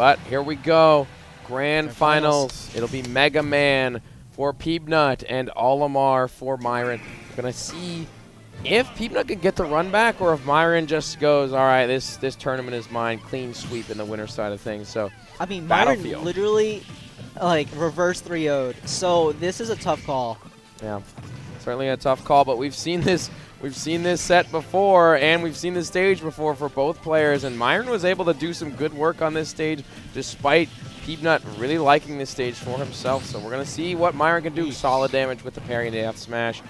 But here we go. Grand finals. It'll be Mega Man for Peabnut and Olimar for Myran. We're going to see if Peabnut can get the run back or if Myran just goes, all right, this tournament is mine, clean sweep in the winner side of things. So, I mean, Myran literally, like, reverse 3-0'd. So this is a tough call. Yeah, certainly a tough call, but we've seen this set before, and we've seen this stage before for both players, and Myran was able to do some good work on this stage despite Peabnut really liking this stage for himself. So we're going to see what Myran can do. Solid damage with the parry and the F smash.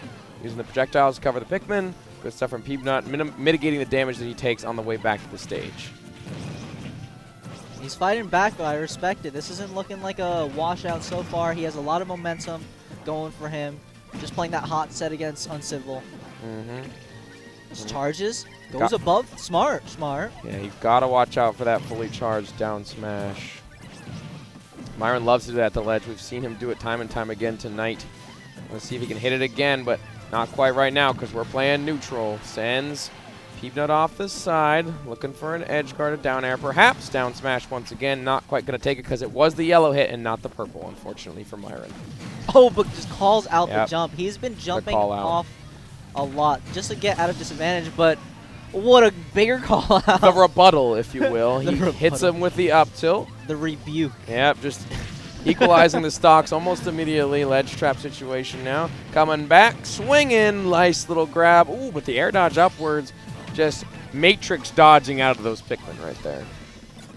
Using the projectiles to cover the Pikmin. Good stuff from Peabnut, mitigating the damage that he takes on the way back to the stage. He's fighting back, but I respect it. This isn't looking like a washout so far. He has a lot of momentum going for him. Just playing that hot set against Uncivil. Just charges, goes above. Smart. Yeah, you've got to watch out for that fully charged down smash. Myran loves to do that at the ledge. We've seen him do it time and time again tonight. Let's see if he can hit it again, but not quite right now because we're playing neutral. Sends Peabnut off the side, looking for an edge guarded down air. Perhaps down smash once again. Not quite going to take it because it was the yellow hit and not the purple, unfortunately, for Myran. Oh, but just calls out the jump. He's been jumping off a lot just to get out of disadvantage, but what a bigger call out. The rebuttal, if you will. He hits him with the up tilt. The rebuke. Yep, just equalizing the stocks almost immediately. Ledge trap situation now. Coming back, swinging. Nice little grab. Ooh, but the air dodge upwards. Just matrix dodging out of those Pikmin right there.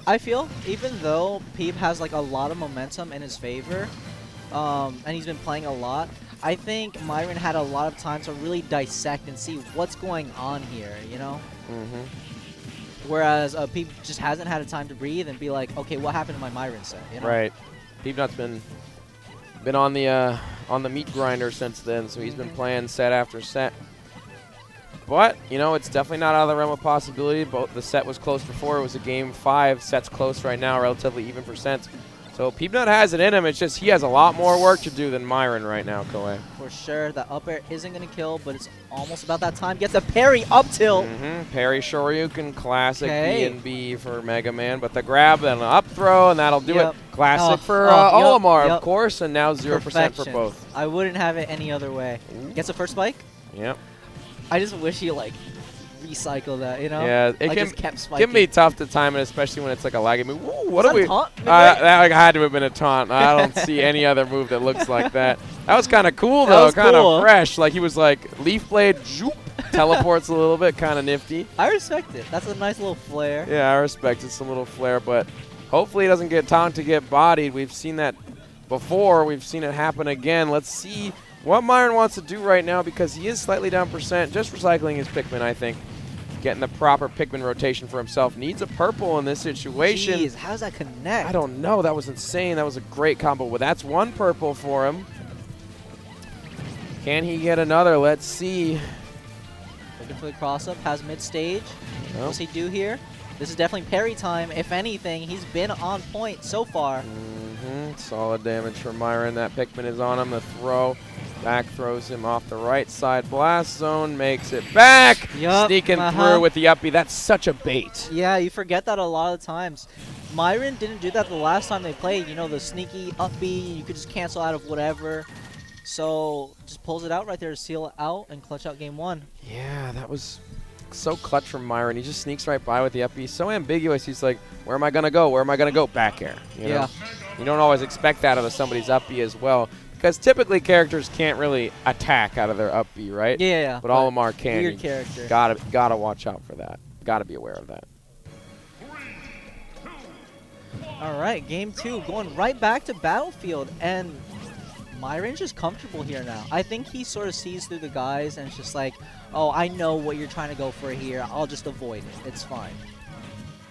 I feel, even though Peab has like a lot of momentum in his favor, and he's been playing a lot, I think Myran had a lot of time to really dissect and see what's going on here, you know? Whereas Peab just hasn't had a time to breathe and be like, okay, what happened to my Myran set, you know? Right. Peabnut's been on the meat grinder since then, so he's been playing set after set. But, you know, it's definitely not out of the realm of possibility. The set was close before. It was a game 5. Set's close right now, relatively even percent. So Peabnut has it in him. It's just he has a lot more work to do than Myran right now, Koei. For sure. The up air isn't going to kill, but it's almost about that time. Gets a parry up tilt. Parry Shoryuken, classic B&B for Mega Man. But the grab and an up throw, and that'll do it. Classic for Olimar, of course, and now 0% for both. I wouldn't have it any other way. Gets a first spike? Yep. I just wish he, like, recycled that, you know? Yeah, it just kept spiking. Can be tough to time it, especially when it's like a laggy move. Ooh, what are we? Taunt? That had to have been a taunt. I don't see any other move that looks like that. That was kind of cool, though. Kind of fresh. Like, he was like, Leaf Blade, zoop, teleports a little bit. Kind of nifty. I respect it. That's a nice little flare. Yeah, I respect it. It's a little flare, but hopefully he doesn't get taunt to get bodied. We've seen that before. We've seen it happen again. Let's see what Myran wants to do right now because he is slightly down percent. Just recycling his Pikmin, I think. Getting the proper Pikmin rotation for himself. Needs a purple in this situation. Jeez, how does that connect? I don't know. That was insane. That was a great combo. Well, that's one purple for him. Can he get another? Let's see. Looking for the cross-up. Has mid-stage. What does he do here? This is definitely parry time. If anything, he's been on point so far. Solid damage from Myran. That Pikmin is on him. The throw. Back throws him off the right side. Blast zone makes it back. Sneaking through with the up B. That's such a bait. Yeah, you forget that a lot of times. Myran didn't do that the last time they played. You know, the sneaky up B, you could just cancel out of whatever. So just pulls it out right there to seal it out and clutch out game 1. Yeah, that was so clutch from Myran. He just sneaks right by with the up B. So ambiguous. He's like, where am I going to go? Where am I going to go? Back air. You know? You don't always expect that out of somebody's up B as well. Because typically characters can't really attack out of their up B, right? Yeah. But Olimar can. Weird character. Gotta watch out for that. Gotta be aware of that. All right, game 2, going right back to Battlefield, and Myran's just comfortable here now. I think he sort of sees through the guys, and it's just like, oh, I know what you're trying to go for here. I'll just avoid it. It's fine.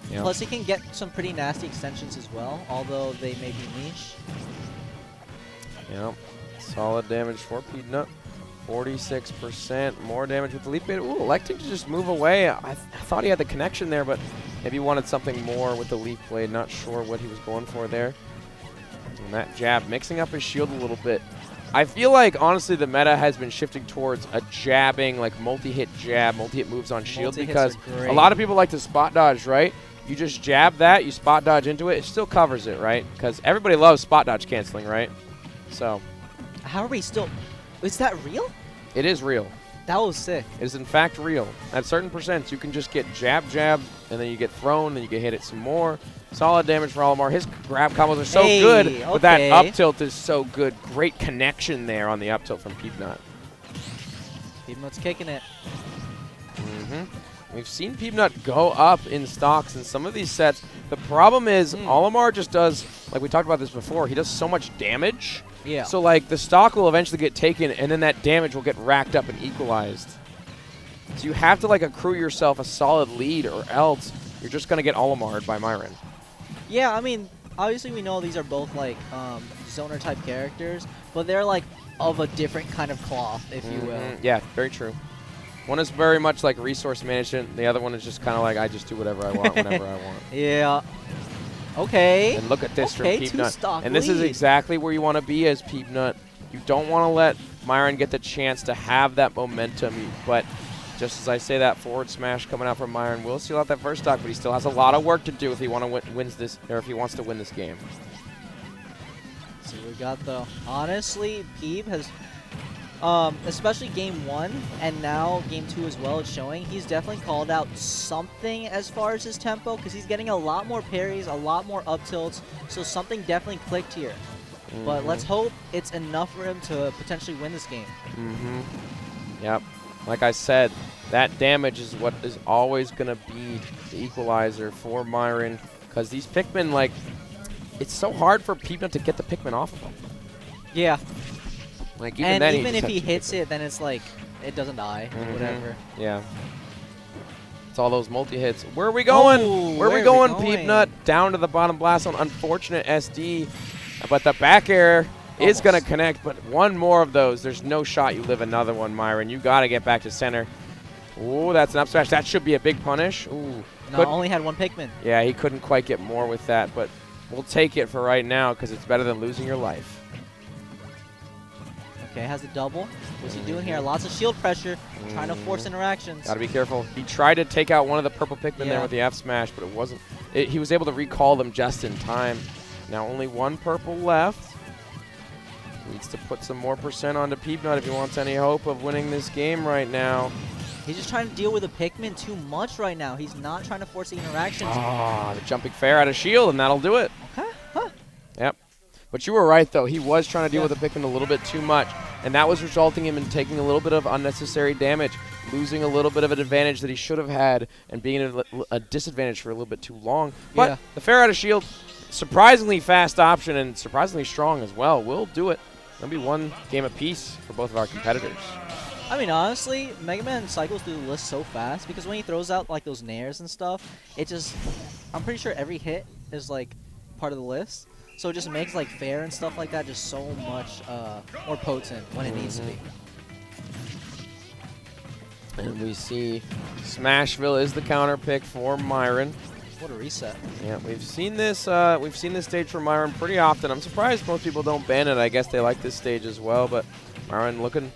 Yep. Plus, he can get some pretty nasty extensions as well, although they may be niche. Yep. Solid damage for Peabnut. 46%. More damage with the Leaf Blade. Ooh, electing to just move away. I thought he had the connection there, but maybe he wanted something more with the Leaf Blade. Not sure what he was going for there. And that jab, mixing up his shield a little bit. I feel like, honestly, the meta has been shifting towards a jabbing, like multi-hit jab, multi-hit moves on shield because a lot of people like to spot dodge, right? You just jab that, you spot dodge into it, it still covers it, right? Because everybody loves spot dodge canceling, right? So. How are we still? Is that real? It is real. That was sick. It is in fact real. At certain percents, you can just get jab, jab, and then you get thrown, then you can hit it some more. Solid damage for Olimar. His grab combos are so good, but that up tilt is so good. Great connection there on the up tilt from Peabnut. Peabnut's kicking it. We've seen Peabnut go up in stocks in some of these sets. The problem is Olimar just does, like we talked about this before, he does so much damage. Yeah. So like the stock will eventually get taken, and then that damage will get racked up and equalized. So you have to like accrue yourself a solid lead, or else you're just gonna get Olimar'd by Myran. Yeah, I mean, obviously we know these are both like zoner type characters, but they're like of a different kind of cloth, if you will. Yeah, very true. One is very much like resource management. The other one is just kind of like I just do whatever I want whenever I want. Yeah. Okay. And look at this from Peabnut. And this lead. is exactly where you want to be as Peabnut. You don't want to let Myran get the chance to have that momentum. But just as I say that, forward smash coming out from Myran will seal out that first stock, but he still has a lot of work to do if he wants to win this game. So we got the honestly, Peab has. Especially game 1 and now game 2 as well, it's showing he's definitely called out something as far as his tempo, because he's getting a lot more parries, a lot more up tilts, so something definitely clicked here. But let's hope it's enough for him to potentially win this game. Yep. Like I said, that damage is what is always going to be the equalizer for Myran, because these Pikmin, like, it's so hard for Peabnut to get the Pikmin off of them. Yeah. Like even if he hits it, then it's like it doesn't die or whatever. Yeah. It's all those multi-hits. Where are we going? Oh, where are we going, Peabnut? Down to the bottom blast on unfortunate SD. But the back air is going to connect, but one more of those. There's no shot you live another one, Myran. You got to get back to center. Ooh, that's an up smash. That should be a big punish. Ooh. No, only had one Pikmin. Yeah, he couldn't quite get more with that, but we'll take it for right now because it's better than losing your life. Okay, has a double. What's he doing here? Lots of shield pressure, trying to force interactions. Gotta be careful. He tried to take out one of the purple Pikmin there with the F smash, but it wasn't. He was able to recall them just in time. Now only one purple left. Needs to put some more percent onto Peabnut if he wants any hope of winning this game right now. He's just trying to deal with the Pikmin too much right now. He's not trying to force the interactions. Ah, the jumping fair out of shield, and that'll do it. Huh? Yep. But you were right, though. He was trying to deal with the Pikmin a little bit too much, and that was resulting in him taking a little bit of unnecessary damage, losing a little bit of an advantage that he should have had, and being a disadvantage for a little bit too long. But the fair out of shield, surprisingly fast option and surprisingly strong as well, will do it. That'll be one game apiece for both of our competitors. I mean, honestly, Mega Man cycles through the list so fast because when he throws out like those nairs and stuff, it just, I'm pretty sure every hit is like part of the list. So it just makes like fair and stuff like that just so much more potent when it needs to be. And we see Smashville is the counter pick for Myran. What a reset. Yeah, we've seen this stage for Myran pretty often. I'm surprised most people don't ban it. I guess they like this stage as well, but Myran looking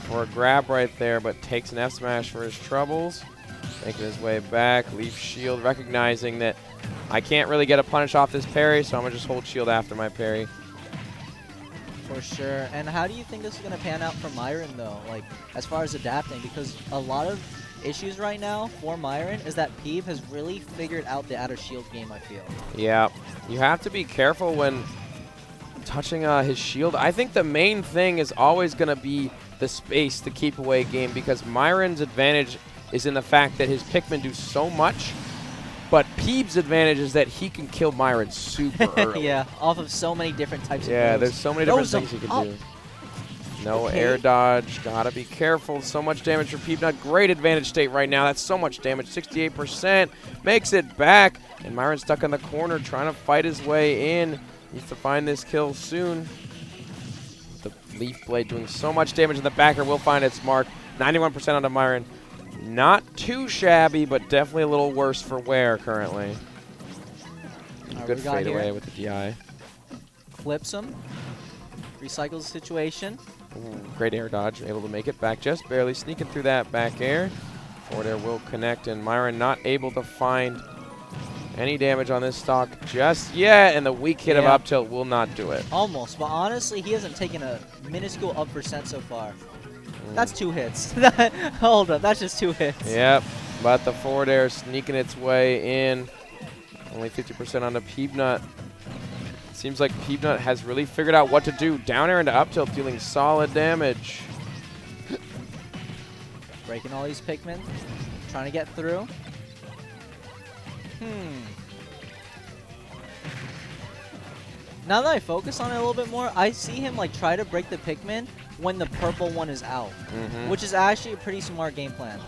for a grab right there, but takes an F smash for his troubles. Making his way back, leaf shield, recognizing that I can't really get a punish off this parry, so I'm going to just hold shield after my parry. For sure. And how do you think this is going to pan out for Myran, though? Like, as far as adapting, because a lot of issues right now for Myran is that Peab has really figured out the outer shield game, I feel. Yeah, you have to be careful when touching his shield. I think the main thing is always going to be the space to keep away game, because Myran's advantage is in the fact that his Pikmin do so much, but Peab's advantage is that he can kill Myran super early. Yeah, off of so many different types of moves. There's so many different things he can do. No air dodge. Gotta be careful. So much damage for Peabnut. Great advantage state right now. That's so much damage. 68%. Makes it back. And Myran's stuck in the corner trying to fight his way in. Needs to find this kill soon. The Leaf Blade doing so much damage in the backer will find its mark. 91% onto Myran. Not too shabby, but definitely a little worse for wear currently. Good fade away with the DI. Flips him. Recycles the situation. Ooh, great air dodge. Able to make it back just barely. Sneaking through that back air. Forward air will connect, and Myran not able to find any damage on this stock just yet, and the weak hit of up tilt will not do it. Almost, but honestly, he hasn't taken a minuscule up percent so far. That's 2 hits. Hold up, that's just 2 hits. Yep, but the forward air sneaking its way in. Only 50% on the Peabnut. Seems like Peabnut has really figured out what to do. Down air into up tilt, dealing solid damage. Breaking all these Pikmin, trying to get through. Now that I focus on it a little bit more, I see him like try to break the Pikmin when the purple one is out, which is actually a pretty smart game plan.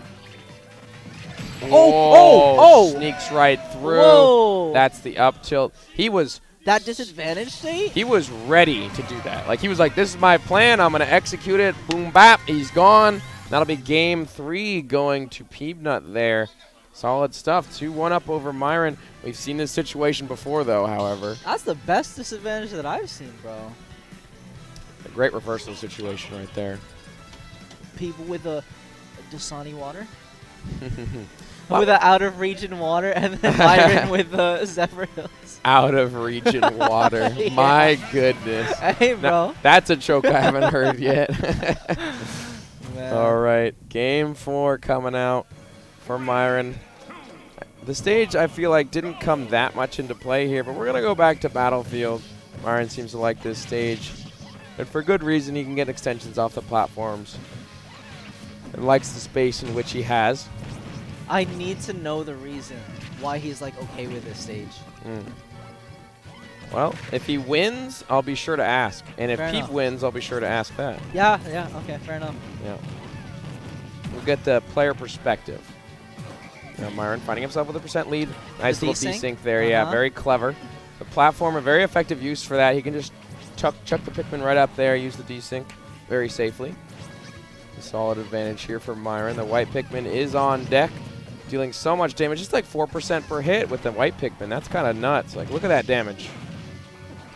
Oh! Sneaks right through. Whoa. That's the up tilt. That disadvantage state? He was ready to do that. Like, he was like, this is my plan. I'm going to execute it. Boom, bap. He's gone. That'll be game 3 going to Peabnut there. Solid stuff. 2-1 up over Myran. We've seen this situation before, though, however. That's the best disadvantage that I've seen, bro. A great reversal situation right there. People with a Dasani water. With an out-of-region water, and then Myran with the Zephyr Hills. Out-of-region water. Yeah. My goodness. Hey, bro. Now, that's a joke I haven't heard yet. Man. All right. Game 4 coming out for Myran. The stage, I feel like, didn't come that much into play here, but we're going to go back to Battlefield. Myran seems to like this stage. And for good reason, he can get extensions off the platforms. And likes the space in which he has. I need to know the reason why he's like okay with this stage. Well, if he wins, I'll be sure to ask. And if Fair Peep enough. wins, I'll be sure to ask that. Yeah, okay, fair enough. Yeah. We'll get the player perspective. Now Myran finding himself with a percent lead. Nice little desync there. Yeah, very clever. The platform, a very effective use for that. He can just chuck the Pikmin right up there, use the desync very safely. A solid advantage here for Myran. The white Pikmin is on deck, dealing so much damage. Just like 4% per hit with the white Pikmin. That's kind of nuts. Like, look at that damage.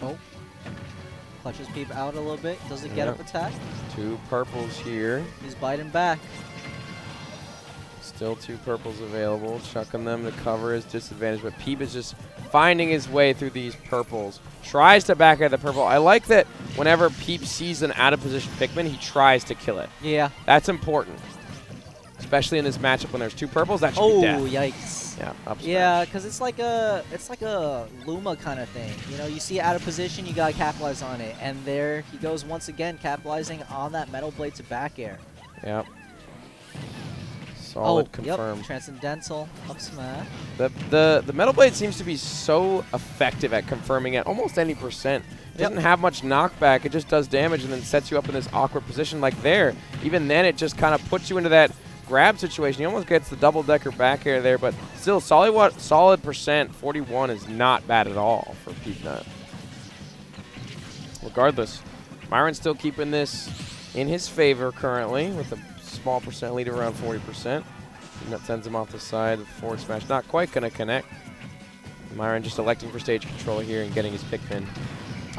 Oh. Clutches Peep out a little bit. Does it get up attack? 2 purples here. He's biting back. Still 2 purples available. Chucking them to cover his disadvantage. But Peep is just finding his way through these purples. Tries to back at the purple. I like that whenever Peep sees an out-of-position Pikmin, he tries to kill it. Yeah. That's important. Especially in this matchup when there's 2 purples, that should be death. Oh, yikes. Yeah, up smash. Yeah, because it's like a Luma kind of thing. You know, you see it out of position, you got to capitalize on it. And there he goes once again, capitalizing on that metal blade to back air. Yep. Solid confirmed. Yep. Transcendental up smash. The metal blade seems to be so effective at confirming at almost any percent. It doesn't have much knockback. It just does damage and then sets you up in this awkward position like there. Even then, it just kind of puts you into that grab situation. He almost gets the double-decker back air there, but still solid percent. 41 is not bad at all for Peabnut. Regardless, Myran's still keeping this in his favor currently with a small percent lead around 40%. That sends him off the side. The forward smash not quite going to connect. Myran just electing for stage control here and getting his Pikmin.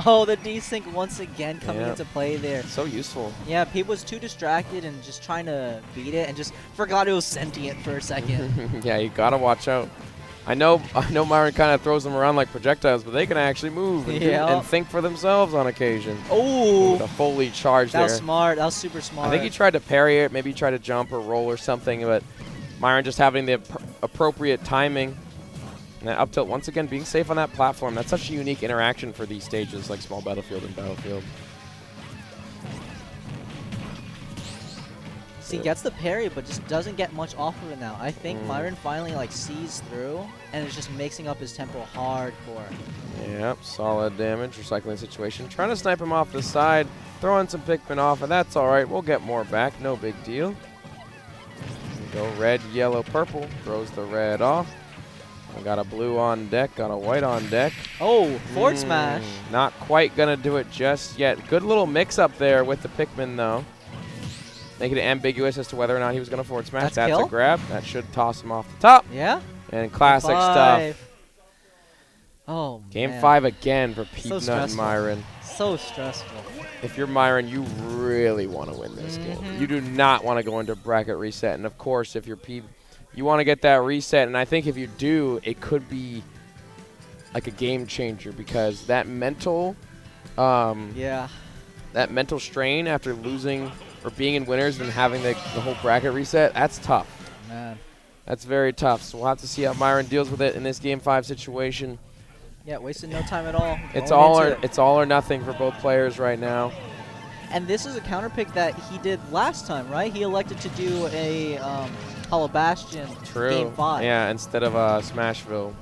Oh, the desync once again coming into play there. So useful. Yeah, Peep was too distracted and just trying to beat it and just forgot it was sentient for a second. Yeah, you got to watch out. I know Myran kind of throws them around like projectiles, but they can actually move and think for themselves on occasion. Oh! The fully charged there. That was smart. That was super smart. I think he tried to parry it, maybe he tried to jump or roll or something, but Myran just having the appropriate timing. And that up tilt, once again, being safe on that platform. That's such a unique interaction for these stages like Small Battlefield and Battlefield. See, gets the parry, but just doesn't get much off of it now. I think Myran finally like sees through and is just mixing up his tempo hardcore. Yep, solid damage, recycling situation. Trying to snipe him off the side, throwing some Pikmin off, and that's all right. We'll get more back, no big deal. Go red, yellow, purple. Throws the red off. I got a blue on deck, got a white on deck. Oh, forward smash. Not quite going to do it just yet. Good little mix-up there with the Pikmin, though. Making it ambiguous as to whether or not he was going to forward smash. That's a grab. That should toss him off the top. Yeah. And classic stuff. Oh, Game 5 again for Peabnut and Myran. So stressful. If you're Myran, you really want to win this game. You do not want to go into bracket reset. And, of course, if you're Peab, you want to get that reset. And I think if you do, it could be like a game changer, because that mental Yeah. that mental strain after losing or being in winners and having the whole bracket reset, that's tough. Man. That's very tough. So we'll have to see how Myran deals with it in this Game 5 situation. Yeah, wasted no time at all. It's Going all or nothing for both players right now. And this is a counter pick that he did last time, right? He elected to do a Hollow Bastion Game 5. Yeah, instead of Smashville.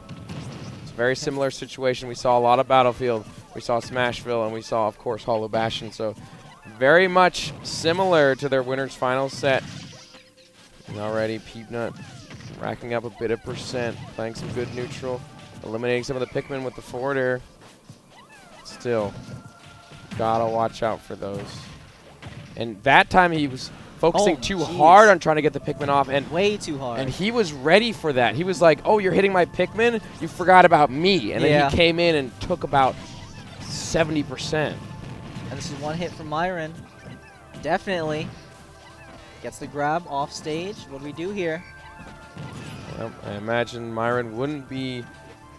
It's a very similar situation. We saw a lot of Battlefield. We saw Smashville, and we saw, of course, Hollow Bastion. So very much similar to their winners final set. And already Peabnut racking up a bit of percent, playing some good neutral, eliminating some of the Pikmin with the forward air. Still, gotta watch out for those. And that time he was focusing too hard on trying to get the Pikmin off, and way too hard. And he was ready for that. He was like, "Oh, you're hitting my Pikmin? You forgot about me." And then he came in and took about 70%. And this is one hit from Myran. Definitely gets the grab off stage. What do we do here? Well, I imagine Myran wouldn't be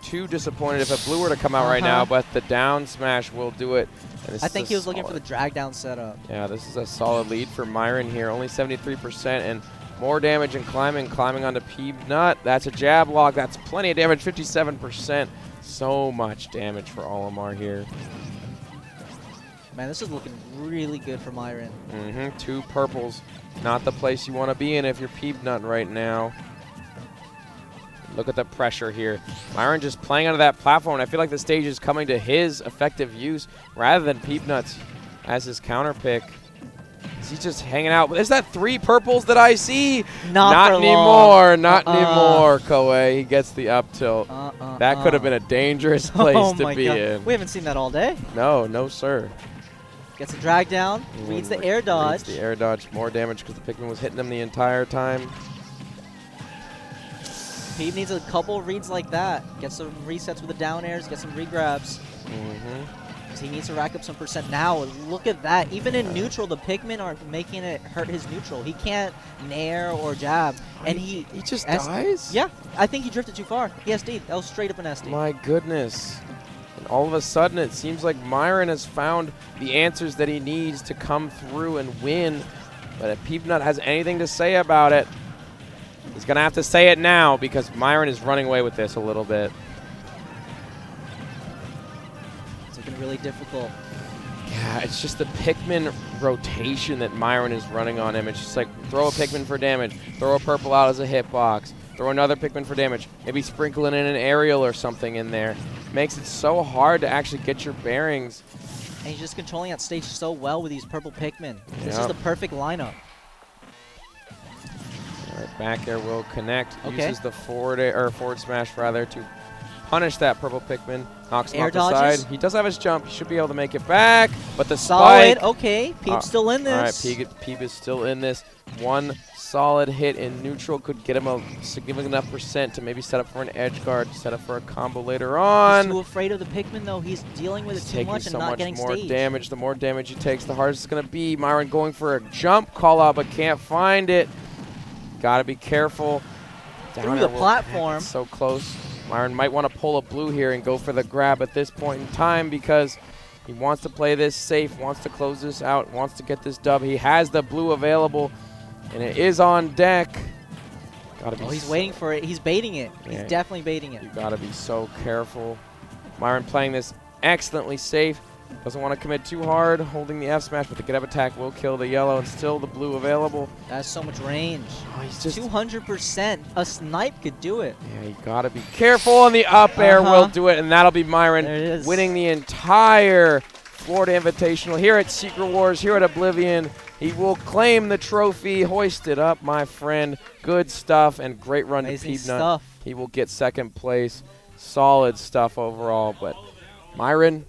too disappointed if a blue were to come out right now, but the down smash will do it. And I think he was looking for the drag down setup. Yeah, this is a solid lead for Myran here. Only 73% and more damage and climbing onto Peabnut. That's a jab lock. That's plenty of damage, 57%. So much damage for Olimar here. Man, this is looking really good for Myran. Two purples. Not the place you want to be in if you're Peabnut right now. Look at the pressure here. Myran just playing onto that platform. I feel like the stage is coming to his effective use rather than Peabnut's as his counter pick. Is he just hanging out? Is that 3 purples that I see? Not anymore. Not anymore, Koei. He gets the up tilt. That could have been a dangerous place to be in. We haven't seen that all day. No, sir. Gets a drag down. Reads the air dodge. Reads the air dodge. More damage because the Pikmin was hitting him the entire time. Peab needs a couple reads like that. Get some resets with the down airs, get some regrabs. Because he needs to rack up some percent now. Look at that. Even in neutral, the Pikmin are making it hurt his neutral. He can't nair or jab. And he just dies? Yeah. I think he drifted too far. He SD'd. That was straight up an SD. My goodness. And all of a sudden, it seems like Myran has found the answers that he needs to come through and win. But if Peabnut has anything to say about it, he's going to have to say it now, because Myran is running away with this a little bit. It's looking really difficult. Yeah, it's just the Pikmin rotation that Myran is running on him. It's just like, throw a Pikmin for damage, throw a purple out as a hitbox, throw another Pikmin for damage, maybe sprinkling in an aerial or something in there. Makes it so hard to actually get your bearings. And he's just controlling that stage so well with these purple Pikmin. This is the perfect lineup. Right, back air will connect. Uses the forward air, or forward smash rather, to punish that purple Pikmin. Knocks him off the side. He does have his jump. He should be able to make it back. But the spike. Okay, Peab's still in this. All right, Peab is still in this. One solid hit in neutral could get him a significant enough percent to maybe set up for an edge guard, set up for a combo later on. He's too afraid of the Pikmin, though. He's dealing with it too much and not getting more stage. damage. The more damage he takes, the harder it's going to be. Myran going for a jump call out, but can't find it. Got to be careful. Through the platform. So close. Myran might want to pull a blue here and go for the grab at this point in time, because he wants to play this safe, wants to close this out, wants to get this dub. He has the blue available, and it is on deck. Gotta be he's waiting for it. He's baiting it. He's definitely baiting it. You got to be so careful. Myran playing this excellently safe. Doesn't want to commit too hard, holding the F smash, but the get up attack will kill the yellow, and still the blue available. That's so much range. Oh, he's just 200%. A snipe could do it. Yeah, you got to be careful, and the up air will do it, and that'll be Myran winning the entire Florida Invitational here at Secret Wars, here at Oblivion. He will claim the trophy. Hoist it up, my friend. Good stuff, and great run to Peabnut. He will get second place. Solid stuff overall, but Myran,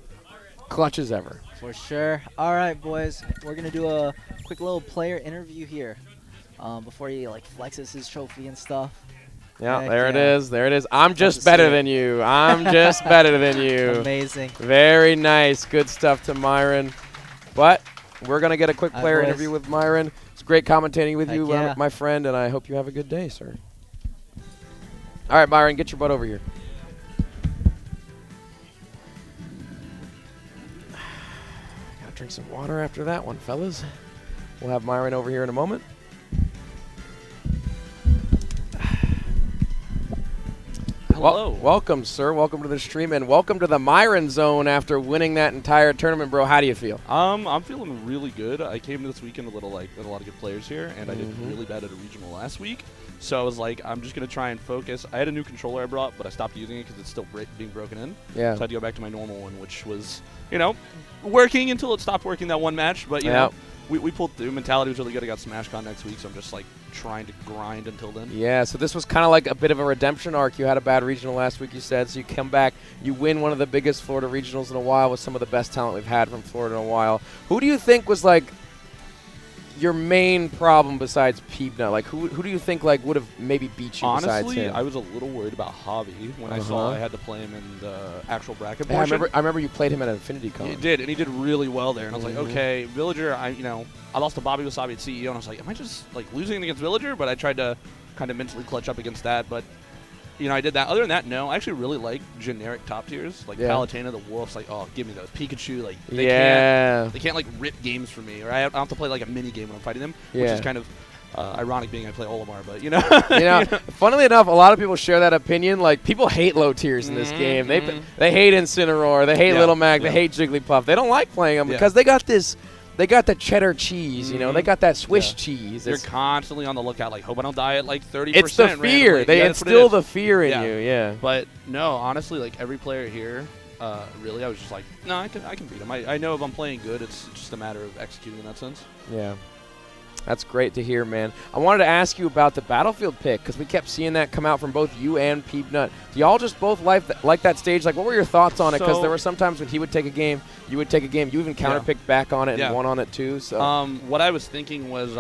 clutch as ever. For sure. All right, boys. We're going to do a quick little player interview here before he flexes his trophy and stuff. Yeah, there it is. There it is. I'm just better than you. I'm just better than you. Amazing. Very nice. Good stuff to Myran. But we're going to get a quick player interview with Myran. It's great commentating with you, my friend, and I hope you have a good day, sir. All right, Myran, get your butt over here. Drink some water after that one, fellas. We'll have Myran over here in a moment. Hello. Welcome, sir. Welcome to the stream, and welcome to the Myran zone after winning that entire tournament, bro. How do you feel? I'm feeling really good. I came this weekend with a lot of good players here, and I did really bad at a regional last week. So I was like, I'm just gonna try and focus. I had a new controller I brought, but I stopped using it because it's still being broken in. Yeah. So I had to go back to my normal one, which was, working until it stopped working that one match. But you know, we pulled through. Mentality was really good. I got SmashCon next week, so I'm just like trying to grind until then. Yeah, so this was kind of like a bit of a redemption arc. You had a bad regional last week, you said, so you come back, you win one of the biggest Florida regionals in a while with some of the best talent we've had from Florida in a while. Who do you think was like your main problem besides Peabnut? Like who do you think like would have maybe beat you besides Honestly, him? I was a little worried about Hobby when I saw I had to play him in the actual bracket Yeah, portion. I remember you played him at Infinity Con. He did, and he did really well there. And I was like, okay, Villager, I lost to Bobby Wasabi at CEO, and I was like, am I just like losing against Villager? But I tried to kind of mentally clutch up against that. But I did that. Other than that, no. I actually really like generic top tiers, like Palutena, the Wolves. Like, oh, give me those Pikachu. Like, they can't like rip games for me, or I have to play like a mini game when I'm fighting them, which is kind of ironic, being I play Olimar. But funnily enough, a lot of people share that opinion. Like, people hate low tiers in this game. They hate Incineroar. They hate Little Mac. They hate Jigglypuff. They don't like playing them because they got this. They got the cheddar cheese, they got that Swiss cheese. They're constantly on the lookout, like, hope I don't die at like 30%. It's the fear. They instill the fear in you, But no, honestly, like every player here, really, I was just like, no, I can beat him. I know if I'm playing good, it's just a matter of executing in that sense. Yeah. That's great to hear, man. I wanted to ask you about the Battlefield pick because we kept seeing that come out from both you and Peabnut. Do y'all just both like that stage? Like, what were your thoughts on it? Because there were some times when he would take a game, you would take a game. You even counterpicked back on it and won on it too. So, what I was thinking was,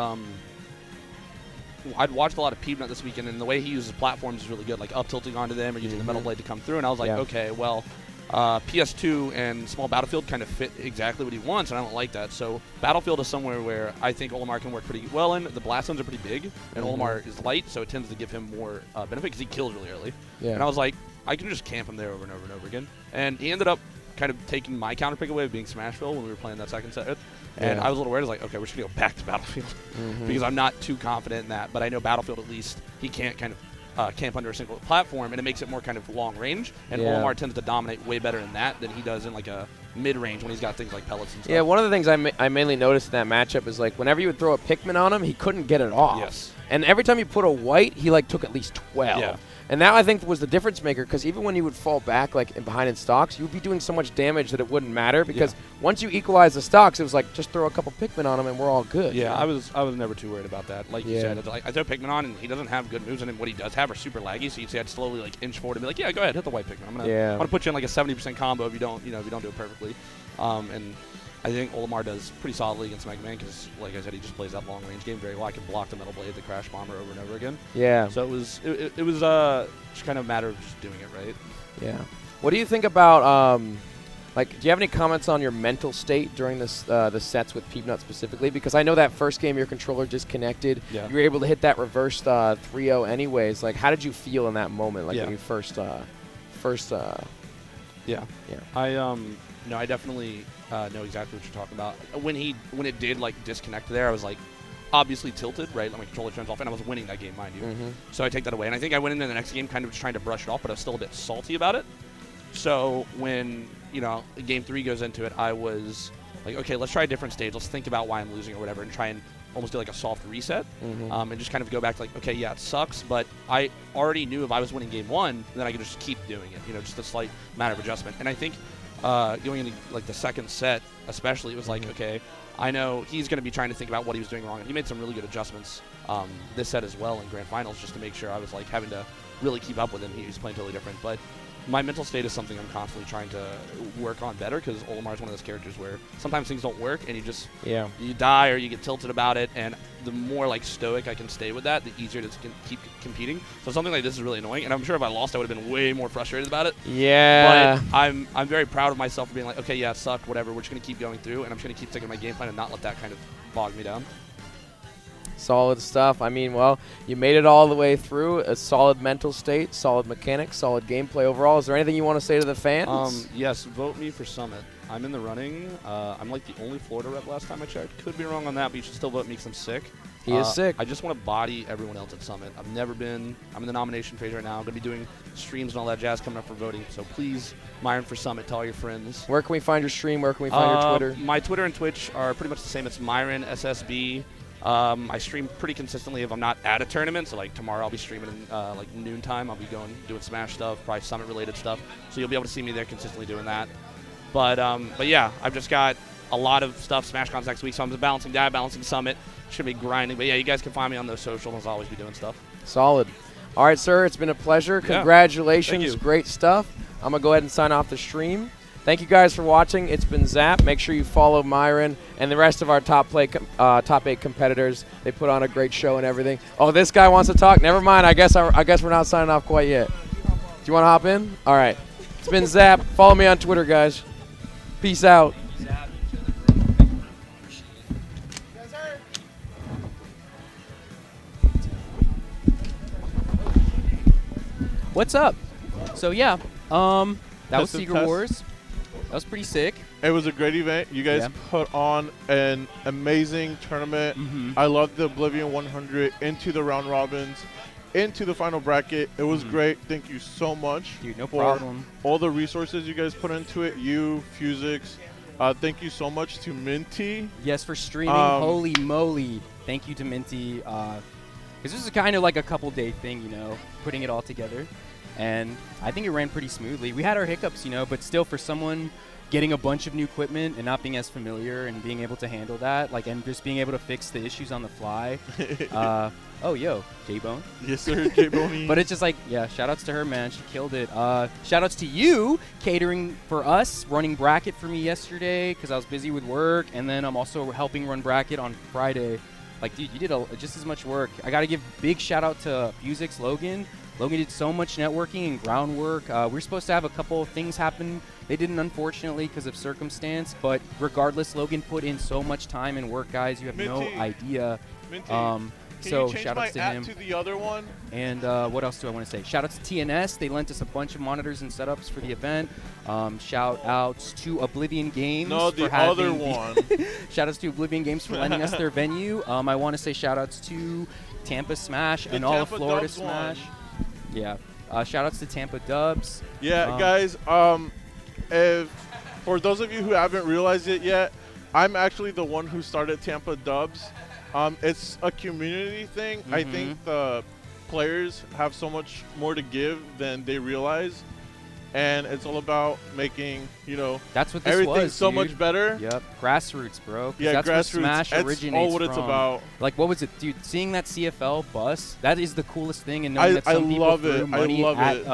I'd watched a lot of Peabnut this weekend, and the way he uses platforms is really good, like up tilting onto them or using the metal blade to come through. And I was like, okay, well, PS2 and Small Battlefield kind of fit exactly what he wants, and I don't like that. So Battlefield is somewhere where I think Olimar can work pretty well in. The blast zones are pretty big, and Olimar is light, so it tends to give him more benefit because he kills really early. Yeah. And I was like, I can just camp him there over and over and over again. And he ended up kind of taking my counter pick away of being Smashville when we were playing that second set. And I was a little worried. I was like, okay, we're just going to go back to Battlefield because I'm not too confident in that. But I know Battlefield, at least, he can't kind of camp under a single platform, and it makes it more kind of long range. And Olimar tends to dominate way better in that than he does in like a mid-range when he's got things like pellets and stuff. Yeah, one of the things I mainly noticed in that matchup is like whenever you would throw a Pikmin on him, he couldn't get it off. Yes. And every time you put a white, he like took at least 12. Yeah. And that I think was the difference maker because even when you would fall back like behind in stocks, you would be doing so much damage that it wouldn't matter because once you equalize the stocks, it was like just throw a couple Pikmin on him and we're all good. Yeah, I was never too worried about that. Like you said, I throw Pikmin on and he doesn't have good moves, and what he does have are super laggy. So you'd see I'd slowly like inch forward and be like, yeah, go ahead, hit the white Pikmin. I'm gonna put you in like a 70% combo if you don't do it perfectly. And I think Olimar does pretty solidly against Mega Man because, like I said, he just plays that long range game very well. I can block the metal blade, the crash bomber over and over again. Yeah. So it was just kind of a matter of just doing it right. Yeah. What do you think about like? Do you have any comments on your mental state during this the sets with Peabnut specifically? Because I know that first game your controller disconnected. Yeah. You were able to hit that reversed 3-0 anyways. Like, how did you feel in that moment? Like when you first. Yeah. I definitely know exactly what you're talking about. When it did like disconnect there, I was like obviously tilted, right? Like my controller turns off, and I was winning that game, mind you. So I take that away, and I think I went into the next game kind of just trying to brush it off, but I was still a bit salty about it. So when game 3 goes into it, I was like, okay, let's try a different stage. Let's think about why I'm losing or whatever, and try and almost do like a soft reset, and just kind of go back to like, okay, yeah, it sucks, but I already knew if I was winning game 1, then I could just keep doing it. Just a slight matter of adjustment, and I think. Going into like the second set, especially, it was like, okay, I know he's going to be trying to think about what he was doing wrong, and he made some really good adjustments this set as well in grand finals, just to make sure I was like having to really keep up with him. He was playing totally different, but my mental state is something I'm constantly trying to work on better because Olimar is one of those characters where sometimes things don't work and you just you die or you get tilted about it, and the more like stoic I can stay with that, the easier it is to keep competing. So something like this is really annoying, and I'm sure if I lost I would have been way more frustrated about it. Yeah. But I'm very proud of myself for being like, okay, yeah, it sucked, whatever, we're just going to keep going through, and I'm just going to keep taking my game plan and not let that kind of bog me down. Solid stuff. I mean, well, you made it all the way through. A solid mental state, solid mechanics, solid gameplay overall. Is there anything you want to say to the fans? Yes, vote me for Summit. I'm in the running. I'm like the only Florida rep last time I checked. Could be wrong on that, but you should still vote me because I'm sick. He is sick. I just want to body everyone else at Summit. I've never been. I'm in the nomination phase right now. I'm going to be doing streams and all that jazz coming up for voting. So please, Myron for Summit. Tell all your friends. Where can we find your stream? Where can we find your Twitter? My Twitter and Twitch are pretty much the same. It's Myron SSB. I stream pretty consistently if I'm not at a tournament. So like tomorrow I'll be streaming like noontime. I'll be doing Smash stuff, probably Summit related stuff. So you'll be able to see me there consistently doing that. But yeah, I've just got a lot of stuff. SmashCon's next week, so I'm just balancing that, balancing Summit. Should be grinding. But yeah, you guys can find me on those socials. I'll always be doing stuff. Solid. All right, sir. It's been a pleasure. Yeah. Congratulations. Thank you. Great stuff. I'm going to go ahead and sign off the stream. Thank you guys for watching. It's been Zapp. Make sure you follow Myron and the rest of our top 8 competitors. They put on a great show and everything. Oh, this guy wants to talk. Never mind. I guess we're not signing off quite yet. Do you want to hop in? All right. It's been Zapp. Follow me on Twitter, guys. Peace out. What's up? So yeah, that was Tested Secret test. Wars. That was pretty sick. It was a great event. You guys Yeah. put on an amazing tournament. I loved the Oblivion 100 into the round robins, into the final bracket. It was great. Thank you so much. Dude, no for problem. all the resources you guys put into it. You, Fusix. Thank you so much to Minty. Yes, for streaming. Holy moly! Thank you to Minty. Because this is kind of like a couple-day thing, you know, putting it all together. And I think it ran pretty smoothly. We had our hiccups, you know, but still for someone getting a bunch of new equipment and not being as familiar and being able to handle that, like, and just being able to fix the issues on the fly. Oh, yo, J-Bone. Yes, sir, J-Boney. But it's just like, yeah, shout-outs to her, man. She killed it. Shout-outs to you, catering for us, running bracket for me yesterday because I was busy with work, and then I'm also helping run bracket on Friday. Like, dude, you did just as much work. I got to give big shout-out to Fusix Logan. Logan did so much networking and groundwork. We were supposed to have a couple of things happen. They didn't, unfortunately, because of circumstance. But regardless, Logan put in so much time and work, guys. You have no Minty. idea. Minty, So can you change shout my outs to at him. to the other one? And what else do I want to say? Shout outs to TNS. They lent us a bunch of monitors and setups for the event. Shout outs to Oblivion Games. No, for the having other one. Shout outs to Oblivion Games for lending us their venue. I want to say shout outs to Tampa Smash and all of Tampa Florida Dubs Smash. won. Yeah. Shout outs to Tampa Dubs. Yeah, guys, if for those of you who haven't realized it yet, I'm actually the one who started Tampa Dubs. It's a community thing. I think the players have so much more to give than they realize. And it's all about making, you know, That's what this everything was, so dude. much better. Yep. Grassroots, bro. 'Cause Yeah, that's where grassroots. Smash That's originates all what it's from. about. Like, what was it, dude? Seeing that CFL bus, that is the coolest thing. And knowing that I some people love threw it. money I love at, it.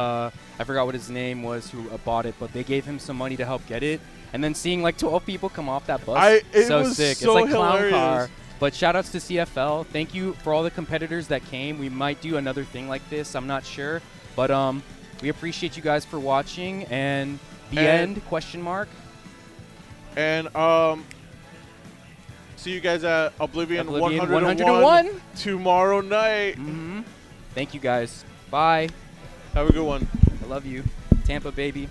I forgot what his name was who bought it, but they gave him some money to help get it. And then seeing like 12 people come off that bus, It so was sick. so it's like Clown hilarious. Car. But shout outs to CFL. Thank you for all the competitors that came. We might do another thing like this. I'm not sure. But we appreciate you guys for watching. And the end, question mark. And see you guys at Oblivion 101 tomorrow night. Thank you guys. Bye. Have a good one. I love you. Tampa, baby.